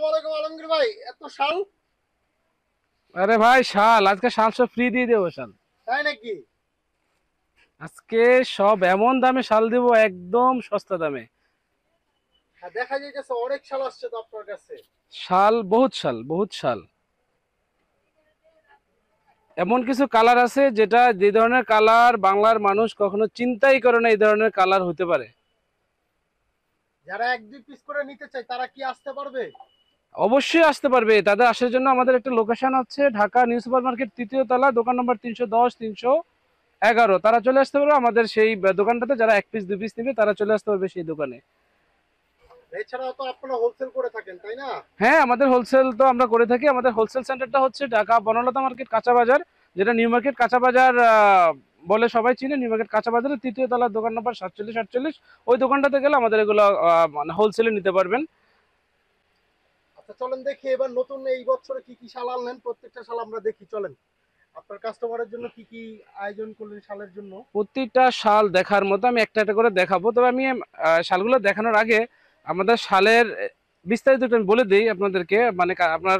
আসসালামু আলাইকুম আলমগীর ভাই, এত শাল? আরে ভাই শাল আজকে শাল সব ফ্রি দিয়ে দেবো শাল। তাই নাকি? আজকে সব এমন দামে শাল দেবো, একদম সস্তা দামে। হ্যাঁ, দেখা যাইতেছে অনেক শাল আসছে তো আপনার কাছে। শাল বহুত শাল বহুত শাল। এমন কিছু কালার আছে যেটা যে ধরনের কালার বাংলার মানুষ কখনো চিন্তাই করে না এই ধরনের কালার হতে পারে। যারা এক দুই পিস করে নিতে চায় তারা কি আসতে পারবে? অবশ্যই আসতে পারবে, তাদের আসার জন্য আমাদের একটা লোকেশন আছে ঢাকা নিউ সুপার মার্কেট তৃতীয় তলা, দোকান নম্বর 310 311। তারা চলে আসতে পারবে আমাদের সেই দোকানটাতে। যারা এক পিস দুই পিস নেবে তারা চলে আসতে পারবে সেই দোকানে। এছাড়াও তো আপনারা হোলসেল করে থাকেন, তাই না? হ্যাঁ, আমাদের হোলসেল তো আমরা করে থাকি। আমাদের হোলসেল সেন্টারটা হচ্ছে ঢাকা বনলতা মার্কেট কাঁচা বাজার, যেটা নিউ মার্কেট কাঁচা বাজার বলে সবাই চিনে। নিউ মার্কেট কাঁচা বাজারের তৃতীয় তলার দোকান নম্বর 47 48। ওই দোকানটাতে গেলে আমাদের এগুলো মানে হোলসেলে নিতে পারবেন। আচ্ছা, চলেন দেখি এবার নতুন এই বছরে কি কি শাল আনলেন, প্রত্যেকটা শাল আমরা দেখি। চলেন, আপনার কাস্টমারের জন্য কি কি আয়োজন করলেন শালের জন্য। প্রতিটা শাল দেখার মতো আমি একটা একটা করে দেখাবো। তবে আমি শালগুলো দেখানোর আগে আমাদের শালের বিস্তারিত একটু আমি বলে দিই আপনাদেরকে, মানে আপনার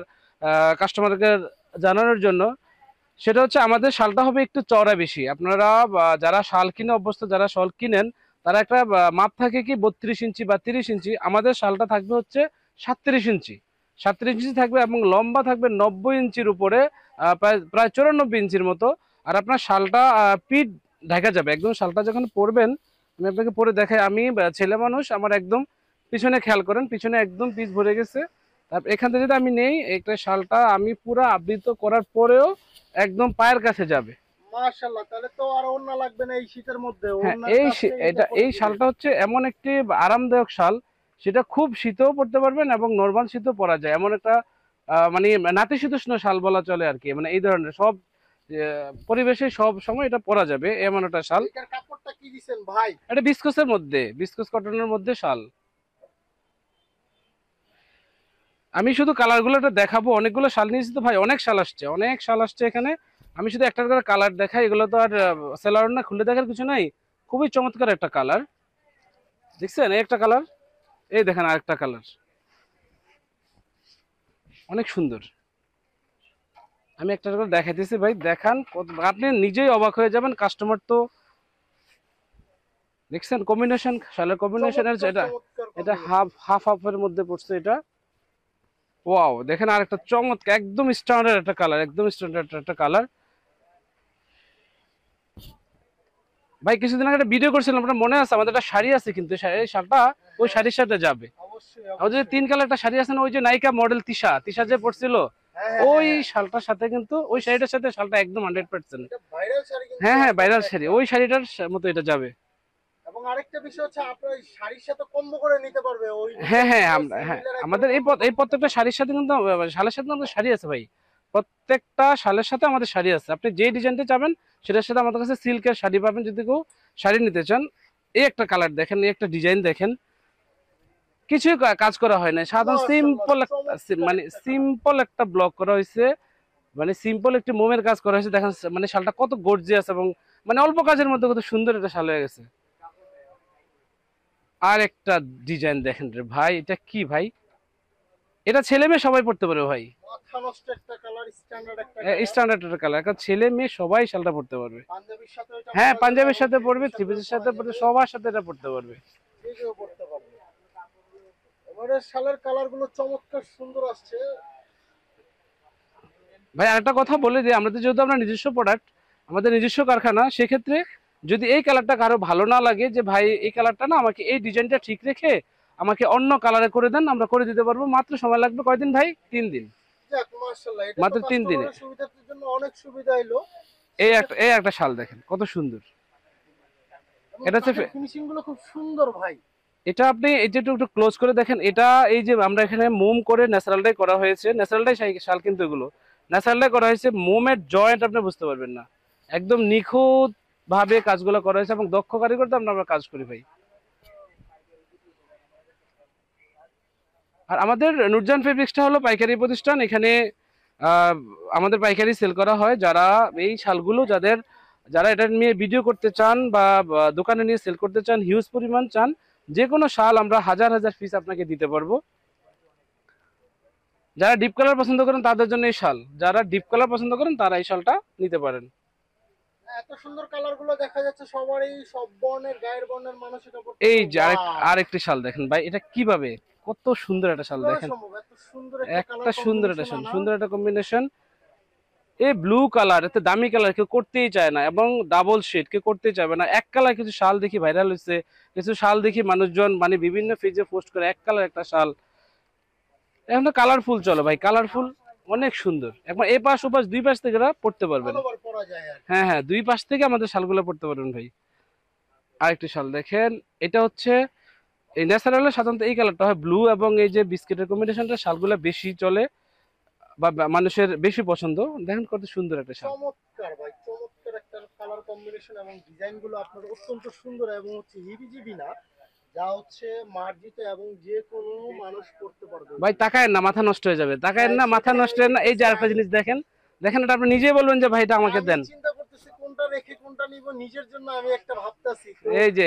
কাস্টমারকে জানানোর জন্য। সেটা হচ্ছে আমাদের শালটা হবে একটু চওড়া বেশি। আপনারা যারা শাল কিনে অভ্যস্ত, যারা শাল কিনেন, তারা একটা মাপ থাকে কি 32 ইঞ্চি বা 30 ইঞ্চি। আমাদের শালটা থাকবে হচ্ছে 37 ইঞ্চি। 37 ইঞ্চি থাকবে এবং লম্বা থাকবে 90 ইঞ্চির উপরে, প্রায় প্রায় 94 ইঞ্চির মতো। আর আপনার শালটা পিঠ ঢাকা যাবে একদম। শালটা যখন পরবেন, আমি আপনাকে পরে দেখাই। আমি ছেলে মানুষ, আমার একদম পিছনে খেয়াল করেন, পিছনে একদম পিচ ভরে গেছে। তারপর এখান থেকে যদি আমি নেই, একটা শালটা আমি পুরো আবৃত করার পরেও একদম পায়ের কাছে যাবে। মাশাআল্লাহ, তাহলে তো আর ওড়না লাগবে না এই শীতের মধ্যে, হ্যাঁ, ওড়নার কাজটাই এটা করে এই দিবে। শালটা হচ্ছে এমন একটি আরামদায়ক শাল, সেটা খুব শীতেও পরতে পারবেন এবং নর্মাল শীতেও পরা যায়। এমন একটা মানে নাতিশীতোষ্ণ শাল বলা চলে আর কি। মানে এই ধরনের সব পরিবেশে সব সময় এটা পরা যাবে এমন একটা শাল। এটার কাপড়টা কি দিছেন ভাই? এটা বিস্কসের মধ্যে, বিস্কস কটনের মধ্যে শাল। আমি শুধু কালারগুলো একটা দেখাবো। অনেকগুলো শাল নিয়েছি তো ভাই, অনেক শাল আসছে, অনেক শাল আসছে এখানে। আমি শুধু একটা করে কালার দেখাই। এগুলো তো আর সেলার না, খুলে দেখার কিছু নাই। খুবই চমৎকার একটা কালার, দেখছেন? এই একটা কালার, এই দেখেন আরেকটা কালার, অনেক সুন্দর। আমি একটা করে দেখাইতেছি ভাই, দেখান। আপনি নিজেই অবাক হয়ে যাবেন। কাস্টমার তো দেখছেন কম্বিনেশন, শালের কম্বিনেশনের চমৎকার এটা। চমৎকার এটা কম্বিনেশন। হাফ হাফের মধ্যে পড়ছে এটা। ওয়াও, দেখেন আরেকটা চমৎকার একদম স্ট্যান্ডার্ড একটা কালার, একদম স্ট্যান্ডার্ড একটা কালার। ভাই কিছুদিন আগে একটা ভিডিও করছিলাম, আপনার মনে আছে? আমাদের একটা শাড়ি আছে, কিন্তু এই শাড়িটা ওই হ্যাঁ, শাড়ির সাথে যাবে। অবশ্যই আমাদের যে অবশ্যই। 3 কালার একটা শাড়ি আছে না, ওই যে নায়িকা মডেল তিশা, তিশা যে পড়ছিল, হ্যাঁ হ্যাঁ হ্যাঁ ওই হ্যাঁ। শালটার সাথে কিন্তু, ওই শাড়িটার সাথে শালটা একদম 100%। এটা ভাইরাল শাড়ি কিন্তু হ্যাঁ হ্যাঁ, একদমই ভাইরাল শাড়ি, একটা। ওই শাড়িটার মতো এটা যাবে। এবং আরেকটা বিষয় হচ্ছে আপনার ওই শাড়ির সাথে কম্বো করে নিতে পারবে, ওই হ্যাঁ নিচের হ্যাঁ, সাথে আমরা হ্যাঁ সিমিলার একটা আমাদের এই কম্বো এই করতে প্রত্যেকটা পারবে। শাড়ির সাথে কিন্তু শালের সাথে আমাদের শাড়ি আছে ভাই। প্রত্যেকটা শালের সাথে আমাদের শাড়ি আছে। আপনি যে ডিজাইনটা চাবেন সেটার সাথে আমাদের কাছে সিল্কের শাড়ি পাবেন, যদি কেউ শাড়ি নিতে চান। এই একটা কালার দেখেন, এই একটা ডিজাইন দেখেন, কিছুই কাজ করা হয় না, সাধারণ মাশাআল্লাহ, সিম্পল একটা চমৎকার মানে একটা কালার। সিম্পল একটা ব্লক করা হয়েছে। মানে সিম্পল একটি মোমের কাজ করা হয়েছে। দেখেন মানে শালটা কত গর্জিয়াস এবং মানে অল্প কাজের মধ্যে কত সুন্দর একটা শাল হয়ে গেছে। আর একটা ডিজাইন দেখেন রে ভাই, এটা কি ভাই? এটা ছেলে মেয়ে সবাই পড়তে পারে ভাই। মাথা নষ্ট একটা কালার, স্ট্যান্ডার্ড একটা কালার। স্ট্যান্ডার্ড একটা কালার, এখন ছেলে মেয়ে সবাই শালটা পড়তে পারবে। পাঞ্জাবির সাথে এটা হ্যাঁ, পরা যাবে পাঞ্জাবের এবং সাথে থ্রি পড়বে, পিসের থ্রি সাথেও পিসের পরা সাথে পড়বে, যাবে। সবার সাথে এটা পড়তে পারবে। যে কেউ পড়তে পারবে। এবারে শালের কালার গুলো চমৎকার সুন্দর আসছে। ভাই আরেকটা কথা বলে দিই, আমাদের যেহেতু আমরা নিজস্ব প্রোডাক্ট, আমাদের নিজস্ব কারখানা, সেক্ষেত্রে যদি এই কালারটা কারো ভালো না লাগে, যে ভাই এই কালারটা না, আমাকে এই ডিজাইনটা ঠিক রেখে আমাকে অন্য কালারে করে দেন, আমরা করে দিতে পারবো। মাত্র সময় লাগবে কয়দিন ভাই? 3 দিন। যাক মাশাআল্লাহ, এটা তো মাত্র 3 দিনে। কাস্টমারের সুবিধার জন্য অনেক সুবিধা এলো। এই সেক্ষেত্রে একটা শাল দেখেন কত সুন্দর। এবং এটা হচ্ছে কাজের ফিনিশিং গুলো খুব সুন্দর ভাই। এটা আপনি এই যে একটু একটু ক্লোজ করে দেখেন। এটা এই যে আমরা এখানে মোম করে ন্যাচারালটাই করা হয়েছে, ন্যাচারালটাই শাল, কিন্তু এগুলো ন্যাচারালটাই করা হয়েছে। মোমের জয়েন্ট আপনি বুঝতে পারবেন না, একদম নিখুঁত ভাবে কাজগুলো করা হয়েছে এবং দক্ষ কারিগর তো আমরা কাজ করি ভাই। আর আমাদের নুরজান ফেব্রিক্সটা হলো পাইকারি প্রতিষ্ঠান। এখানে আহ, আমাদের পাইকারি সেল করা হয়। যারা এই শালগুলো যারা এটা নিয়ে ভিডিও করতে চান বা দোকানে নিয়ে সেল করতে চান, হিউজ পরিমাণ চান, যে কোনো শাল আমরা হাজার হাজার পিস আপনাকে দিতে পারবো। যারা ডিপ কালার পছন্দ করেন তাদের জন্য এই শাল, যারা ডিপ কালার পছন্দ করেন তারা এই শালটা নিতে পারেন। এত সুন্দর কালার গুলো দেখা যাচ্ছে সবারই, সব বর্ণের গায়ের বর্ণের মানুষ এটা পড়তে এই পারে। যে ওয়াও, আরেকটি শাল দেখেন ভাই, এটা কিভাবে, কত সুন্দর একটা শাল কিভাবে দেখেন। সম্ভব এত সুন্দর একটা একটা কালার সুন্দর একটা কম্বিনেশন শাল, আনা? সুন্দর একটা কম্বিনেশন। এই ব্লু কালার, এত দামি কালার কেউ করতেই চায় না, এবং ডাবল শেড কেউ করতেই চাবে না। এক কালার কিছু শাল দেখি ভাইরাল হয়েছে, কিছু শাল দেখি মানুষজন মানে বিভিন্ন পেজে পোস্ট করে এক কালার একটা শাল। এখন তো কালারফুল চলো ভাই, কালারফুল অনেক সুন্দর। একবার এ পাশ ও পাশ দুই পাশ থেকে এরা পড়তে পারবেন। অল ওভার পরা যায় আর কি। হ্যাঁ হ্যাঁ, দুই পাশ থেকে আমাদের শালগুলো পড়তে পারবেন ভাই। আরেকটি শাল দেখেন, এটা হচ্ছে এই ন্যাচারালের সাধারণত এই কালারটা হয় ব্লু, এবং এই যে বিস্কিটের কম্বিনেশনটা শালগুলো বেশি চলে বা মানুষের বেশি পছন্দ। দেখেন কত সুন্দর একটা শাল। চমৎকার ভাই, চমৎকার একটা কালার কম্বিনেশন এবং ডিজাইন গুলো আপনার অত্যন্ত সুন্দর এবং হচ্ছে হিবিজিবি না, যা হচ্ছে মার্জিত এবং যে কোনো মানুষ করতে পারবে। ভাই তাকায়েন না, মাথা নষ্ট হয়ে যাবে, তাকায়েন হ্যাঁ না, মাথা সেটাই নষ্ট আমি হয় না। এই যে বলতেছি, আরেকটা জিনিস দেখেন, দেখেন এটা আপনি নিজেই বলবেন যে ভাই এটা আমাকে আমি দেন। চিন্তা করতেছি কোনটা রেখে কোনটা নিব, নিজের জন্য আমি একটা ভাবতাছি তো। এই যে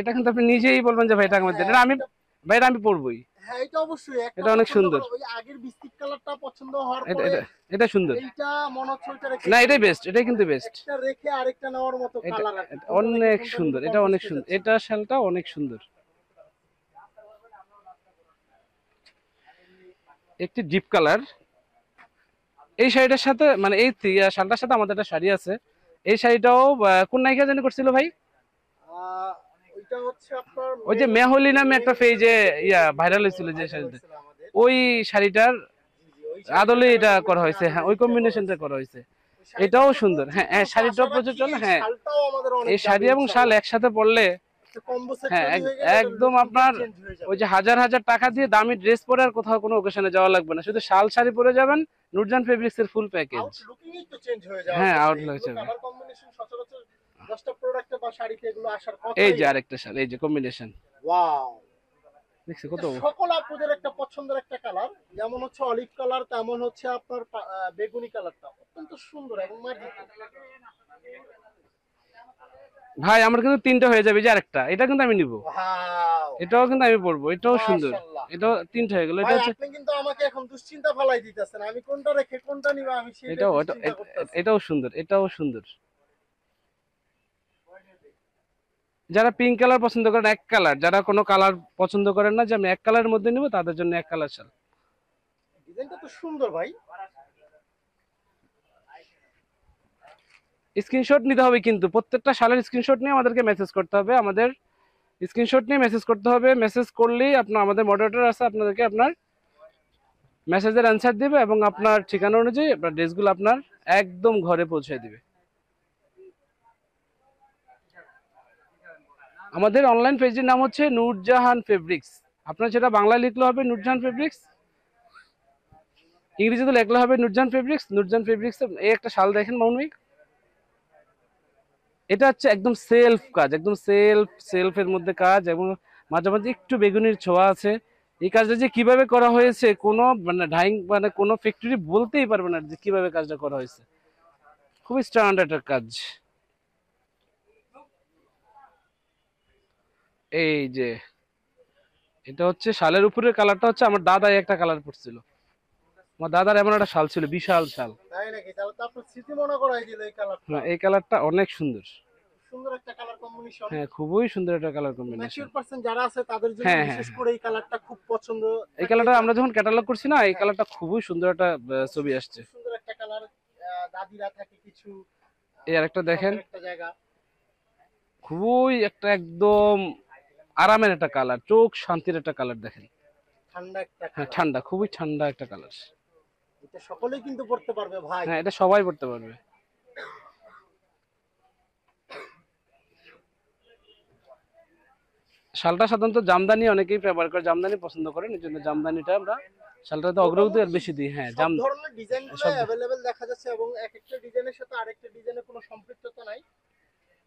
এটা কিন্তু আপনি নিজেই বলবেন যে ভাই এটা আমাকে দেন, হ্যাঁ এটা আমি, একটা, ভাই এটা আমি পরবই। হ্যাঁ এটা অবশ্যই একটা এটা অনেক পছন্দ সুন্দর, করো, ওই আগের বিস্কিট কালারটা পছন্দ হওয়ার এটা পরে এটা এটা সুন্দর। এইটা মনে হচ্ছে ওইটা রেখে না এটাই ফেলবো। বেস্ট, এটাই কিন্তু বেস্ট। একটা রেখে আরেকটা নেওয়ার মতো এটা কালার আর কি, এটা কোনটা রেখে অনেক কোনটা নিব সুন্দর, এটা অনেক কনফিউজ হয়ে সুন্দর, যাচ্ছে। এটা শালটা অনেক সুন্দর। একটি ডিপ কালার, এই শাড়িটার সাথে মানে এই শালটার সাথে আমাদের একটা শাড়ি আছে। এই শাড়িটাও কোন নায়িকা জানি করছিল ভাই? ওইটা হচ্ছে আপনার ওই যে মেহলি নামে একটা পেজে ভাইরাল হয়েছিল যে ভাইরাল শাড়িটা, হয়েছিল আমাদের। ওই শাড়িটার জি জি, ওই শাড়িটার আদলে এটা করা কম্বিনেশন হয়েছে। হ্যাঁ ওই আদলে করা কম্বিনেশনটা হয়েছে। করা হয়েছে। ওই শাড়িটার এটাও উপর সুন্দর, প্রচুর হ্যাঁ হ্যাঁ, চলছে, শাড়িটাও আশা প্রচুর রাখি চলে। এই হ্যাঁ শালটাও আমাদের অনেক এই যাবে শাড়ি এবং শাল ইনশাআল্লাহ। একসাথে পরলে, একটা কম্বো সেট হ্যাঁ তৈরি হয়ে গেলে এটা একদম লুকিংটাই আপনার চেঞ্জ হয়ে ওই যাবে। যে হাজার হাজার টাকা দিয়ে দামি ড্রেস পরে আর কোথাও কোনো ওকেশনে যাওয়া লাগবে না, শুধু শাল শাড়ি পরে যাবেন, নুরজান ফেব্রিক্স এর ফুল প্যাকেজ। আউট লুকিংই তো চেঞ্জ হয়ে যাওয়ার হ্যাঁ কথা, আউটলুক এগুলো হিসেবে। কালার কম্বিনেশন সচরাচর 10টা প্রোডাক্টে বা শাড়িতে এগুলো আসার এই কথাই যে না। আরেকটা শাল, এই যে কম্বিনেশন, ওয়াও, দেখছি কত। এটা সকল আপুদের একটা পছন্দের একটা কালার, যেমন হচ্ছে অলিভ কালার, তেমন হচ্ছে আপনার বেগুনি কালারটা অত্যন্ত সুন্দর এবং মার্জিত। ভাই আমার কিন্তু তিনটা হয়ে যাবে, এই যে আরেকটা, এটা কিন্তু আমি নিব, ওয়াও, এটাও কিন্তু আমি পরবো, এটাও সুন্দর। মাশাআল্লাহ। এটাও তিনটা হয়ে গেল, এটা ভাই হচ্ছে আপনি কিন্তু আমাকে এখন দুশ্চিন্তা ফেলাই দিতেছেন, আমি কোনটা রেখে কোনটা নিব আমি সেটাই এটাও দুশ্চিন্তা করতেছি। এটাও সুন্দর, এটাও সুন্দর। যারা পিঙ্ক কালার পছন্দ করেন এক কালার, যারা কোনো কালার পছন্দ করেন না যে আমি এক কালারের মধ্যে নিব, তাদের জন্য এক কালার শাল। ডিজাইনটা তো সুন্দর ভাই। স্ক্রিনশট নিতে হবে, কিন্তু প্রত্যেকটা শালের স্ক্রিনশট নিয়ে আমাদেরকে মেসেজ করতে হবে, আমাদের স্ক্রিনশট নিয়ে মেসেজ করতে হবে। মেসেজ করলেই আপনার, আমাদের মডারেটর আছে, আপনাদেরকে আপনার মেসেজের অ্যান্সার দিবে এবং আপনার ঠিকানা অনুযায়ী আপনার ড্রেসগুলো আপনার একদম ঘরে পৌঁছে দিবে। আমাদের অনলাইন পেজের নাম হচ্ছে নূরজাহান ফেব্রিক্স। আপনার সেটা বাংলা লিখলে হবে নূরজাহান ফেব্রিক্স, ইংরেজিতে লিখলে হবে নূরজাহান ফেব্রিক্স। নূরজাহান ফেব্রিক্স এই একটা শাল দেখেন মামুন, এটা হচ্ছে একদম সেলফ কাজ, একদম সেলফের মধ্যে কাজ, এবং মাঝে মাঝে একটু বেগুনির ছোঁয়া আছে। এই কাজটা যে কিভাবে করা হয়েছে, কোনো মানে ডাইং মানে কোনো ফ্যাক্টরি বলতেই পারবে না যে কিভাবে কাজটা করা হয়েছে। খুবই স্ট্যান্ডার্ড একটা কাজ। এই যে এটা হচ্ছে শালের উপরের কালারটা হচ্ছে আমার দাদা একটা কালার পরছিল, আমার দাদার এমন একটা শাল ছিল, বিশাল শাল। তাই নাকি? তাহলে তো আপনার স্মৃতি মনে করাই দিল এই কালারটা। হ্যাঁ এই কালারটা অনেক সুন্দর। সুন্দর একটা কালার কম্বিনেশন। হ্যাঁ খুবই সুন্দর একটা কালার কম্বিনেশন। ম্যাচিউর পার্সন যারা আছে তাদের জন্য হ্যাঁ হ্যাঁ, বিশেষ করে এই কালারটা খুব পছন্দ এই থাকে কালারটা এটা। আমরা যখন ক্যাটালগ করছি না, এই হ্যাঁ, কালারটা খুবই সুন্দর একটা ছবি আসছে। খুব সুন্দর একটা কালার। দাদিরা থাকে কিছু, এই আরেকটা দেখেন, শখের একটা জায়গা। খুবই একটা একদম আরামের একটা কালার, চোখ শান্তির একটা কালার দেখেন। ঠান্ডা একটা হ্যাঁ কালার। ঠান্ডা, খুবই ঠান্ডা একটা কালার। এটা সকলেই কিন্তু পড়তে পারবে ভাই। হ্যাঁ এটা সবাই পড়তে পারবে। শালটা সাধারণত জামদানি অনেকেই ব্যবহার করে, জামদানি পছন্দ করেন, এই জন্য জামদানিটা আমরা শালটাতে অগ্রগতি আর মোটামুটি বেশি দিই। হ্যাঁ সব ধরনের ডিজাইনগুলো সব। অ্যাভেলেবেল দেখা যাচ্ছে এবং এক একটা ডিজাইনের সাথে আরেকটা ডিজাইনের কোনো সম্পৃক্ততা নাই।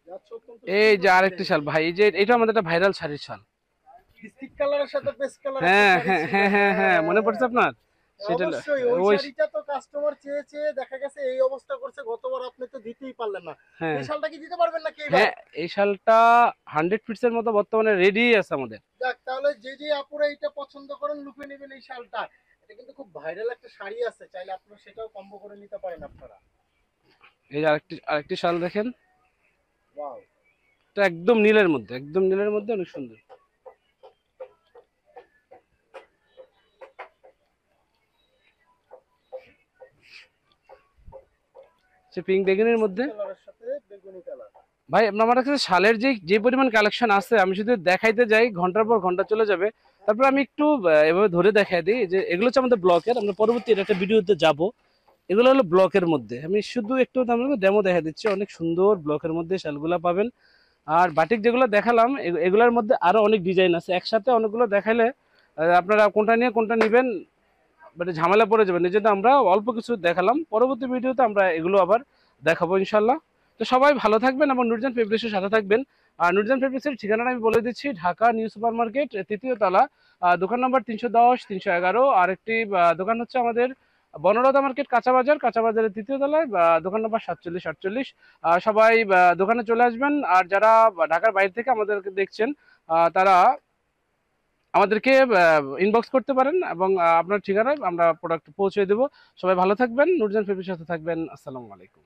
যা হচ্ছে অত্যন্ত এই সুন্দর যে আরেকটি ডিজাইন। শাল ভাই, এই যে এটা আমাদের একটা ভাইরাল শাড়ির শাল। বিস্কিট কালারের সাথে পেস্ট কালার একটা হ্যাঁ শাড়ি হ্যাঁ ছিল। হ্যাঁ হ্যাঁ হ্যাঁ, মনে হ্যাঁ, পড়ছে আপনার? সেটা অবশ্যই ওই ওই, শাড়িটা তো কাস্টমার চেয়ে চেয়ে দেখা গেছে এই অবস্থা করছে, গতবার আপনি তো দিতেই পারলেন না। হ্যাঁ এই শালটা কি দিতে পারবেন নাকি এবার? হ্যাঁ, এই শালটা 100 ফিটস এর মতো বর্তমানে রেডি আছে আমাদের। যাক, তাহলে যে যে আপুরা এটা পছন্দ করেন লুপে নেবেন এই শালটা। এটা কিন্তু খুব ভাইরাল একটা শাড়ি আছে, চাইলে আপনারা সেটাও কম্বো করে নিতে পারেন আপনারা। এই যে আরেকটি আরেকটি শাল দেখেন, ওয়াও, এটা একদম নীলের মধ্যে, একদম নীলের মধ্যে অনেক সুন্দর। সে পিঙ্ক বেগুনের মধ্যে কালারের সাথে বেগুনি কালার। ভাই আপনার আমার কাছে শালের যে যে পরিমাণ কালেকশন আছে, আমি শুধু দেখাইতে যাই ঘন্টার পর ঘন্টা চলে যাবে। তারপর আমি একটু এভাবে ধরে দেখাই দিই যে এগুলো হচ্ছে আমাদের ব্লকের, আমরা পরবর্তী একটা ভিডিওতে যাব। এগুলো হলো ব্লকের মধ্যে, আমি শুধু একটু ডেমো দেখা দিচ্ছি। অনেক সুন্দর ব্লকের মধ্যে শালগুলা পাবেন। আর বাটিক যেগুলো দেখালাম এগুলোর মধ্যে আরো অনেক ডিজাইন আছে, একসাথে অনেকগুলো দেখাইলে আপনারা কোনটা নিয়ে কোনটা নেবেন মানে ঝামেলা পড়ে যাবেন। এই জন্য আমরা অল্প কিছু দেখালাম, পরবর্তী ভিডিওতে আমরা এগুলো আবার দেখাবো ইনশাল্লাহ। তো সবাই ভালো থাকবেন এবং নুরজান ফেব্রিক্সের সাথে থাকবেন। আর নুরজান ফেব্রিক্সের ঠিকানাটা আমি বলে দিচ্ছি, ঢাকা নিউ সুপার মার্কেট, তৃতীয় তলা, দোকান নম্বর 310 311। আর একটি দোকান হচ্ছে আমাদের বনলতা মার্কেট কাঁচা বাজার, কাঁচা বাজারের তৃতীয় তলায়, দোকান নম্বর 47 48। সবাই দোকানে চলে আসবেন। আর যারা ঢাকার বাইরে থেকে আমাদেরকে দেখছেন তারা আমাদেরকে ইনবক্স করতে পারেন এবং আপনার ঠিকানায় আমরা প্রোডাক্ট পৌঁছে দেবো। সবাই ভালো থাকবেন, নুরজান ফেব্রিক্সের সাথে থাকবেন। আসসালামু আলাইকুম।